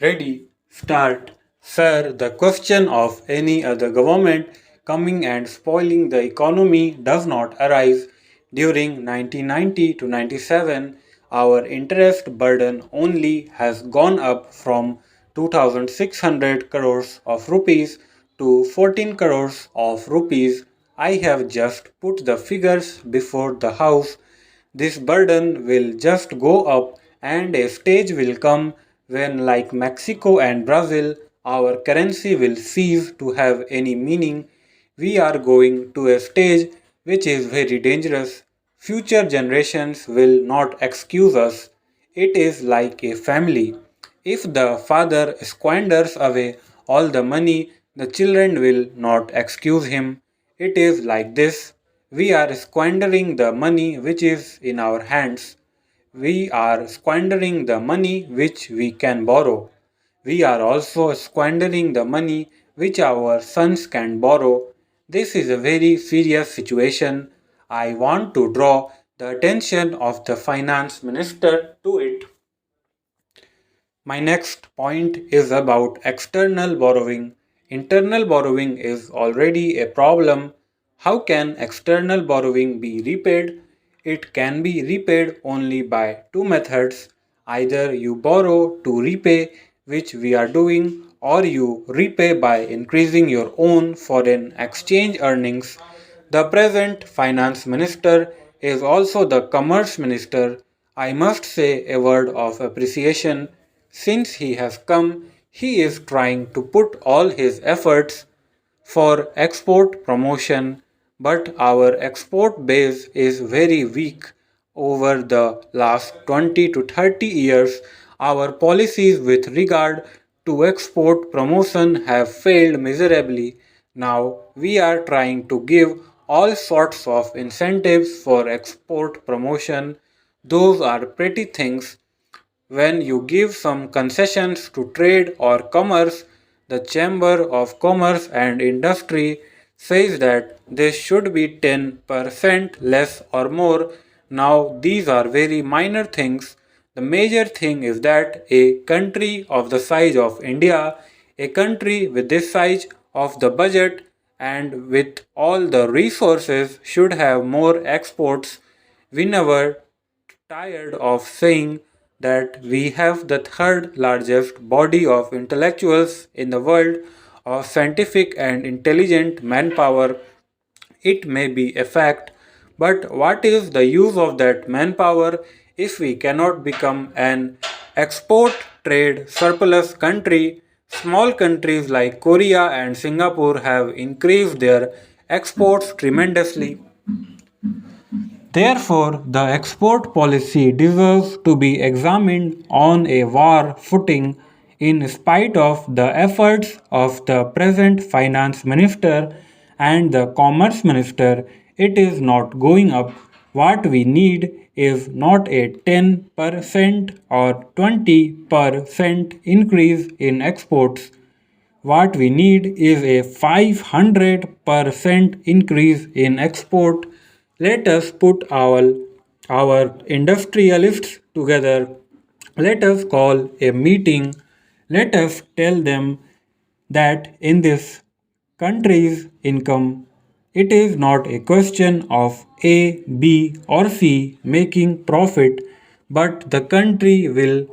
Ready, start. Sir, the question of any other government coming and spoiling the economy does not arise. During 1990 to 97, our interest burden only has gone up from 2600 crores of rupees to 14 crores of rupees. I have just put the figures before the house. This burden will just go up, and a stage will come when, like Mexico and Brazil, our currency will cease to have any meaning. We are going to a stage which is very dangerous. Future generations will not excuse us. It is like a family. If the father squanders away all the money, the children will not excuse him. It is like this. We are squandering the money which is in our hands. We are squandering the money which we can borrow. We are also squandering the money which our sons can borrow. This is a very serious situation. I want to draw the attention of the finance minister to it. My next point is about external borrowing. Internal borrowing is already a problem. How can external borrowing be repaid? It can be repaid only by two methods. Either you borrow to repay, which we are doing, or you repay by increasing your own foreign exchange earnings. The present finance minister is also the commerce minister. I must say a word of appreciation. Since he has come, he is trying to put all his efforts for export promotion, but our export base is very weak. Over the last 20 to 30 years, our policies with regard to export promotion have failed miserably. Now we are trying to give all sorts of incentives for export promotion. Those are pretty things. When you give some concessions to trade or commerce, the Chamber of Commerce and Industry says that this should be 10% less or more. Now, these are very minor things. The major thing is that a country of the size of India, a country with this size of the budget and with all the resources, should have more exports. We never tired of saying that we have the third largest body of intellectuals in the world of scientific and intelligent manpower. It may be a fact, but what is the use of that manpower if we cannot become an export trade surplus country? Small countries like Korea and Singapore have increased their exports tremendously. Therefore, the export policy deserves to be examined on a war footing in spite of the efforts of the present finance minister and the commerce minister. It is not going up. What we need is not a 10% or 20% increase in exports. What we need is a 500% increase in export. Let us put our industrialists together. Let us call a meeting. Let us tell them that in this country's income, it is not a question of A, B, or C making profit, but the country will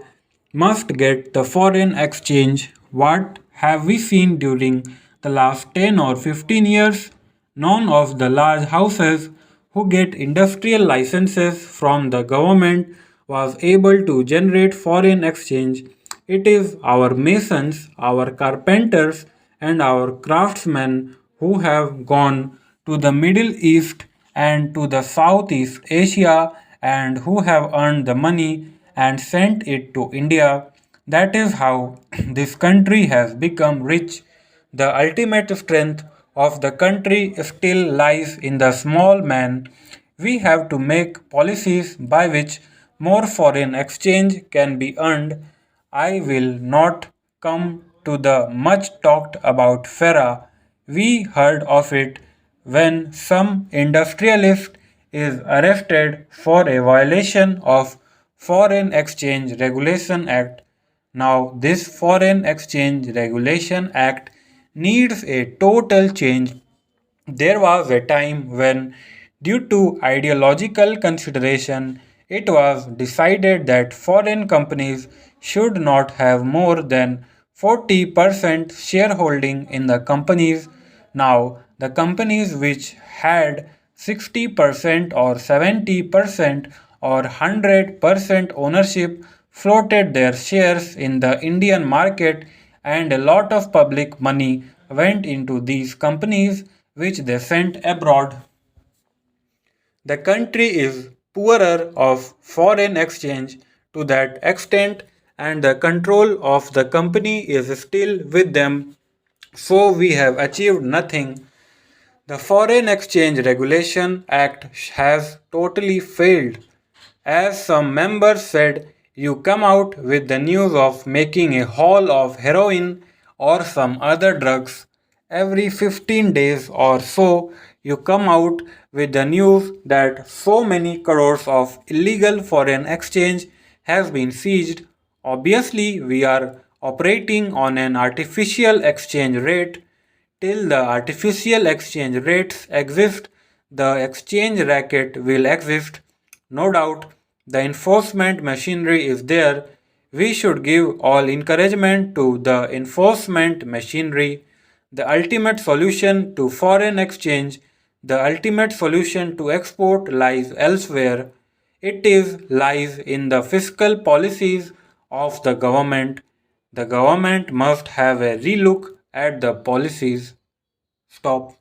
must get the foreign exchange. What have we seen during the last 10 or 15 years? None of the large houses who get industrial licenses from the government was able to generate foreign exchange. It is our masons, our carpenters, and our craftsmen who have gone to the Middle East and to the Southeast Asia and who have earned the money and sent it to India. That is how this country has become rich. The ultimate strength of the country still lies in the small man. We have to make policies by which more foreign exchange can be earned. I will not come to the much talked about FERA. We heard of it when some industrialist is arrested for a violation of Foreign Exchange Regulation Act. Now, this Foreign Exchange Regulation Act needs a total change. There was a time when, due to ideological consideration, it was decided that foreign companies should not have more than 40% shareholding in the companies. Now, the companies which had 60% or 70% or 100% ownership floated their shares in the Indian market, and a lot of public money went into these companies which they sent abroad. The country is poorer of foreign exchange to that extent, and the control of the company is still with them, so we have achieved nothing. The Foreign Exchange Regulation Act has totally failed. As some members said, you come out with the news of making a haul of heroin or some other drugs. Every 15 days or so, you come out with the news that so many crores of illegal foreign exchange has been seized. Obviously, we are operating on an artificial exchange rate. Till the artificial exchange rates exist, the exchange racket will exist. No doubt, the enforcement machinery is there. We should give all encouragement to the enforcement machinery. The ultimate solution to foreign exchange, the ultimate solution to export lies elsewhere. It is lies in the fiscal policies of the government. The government must have a relook at the policies. Stop.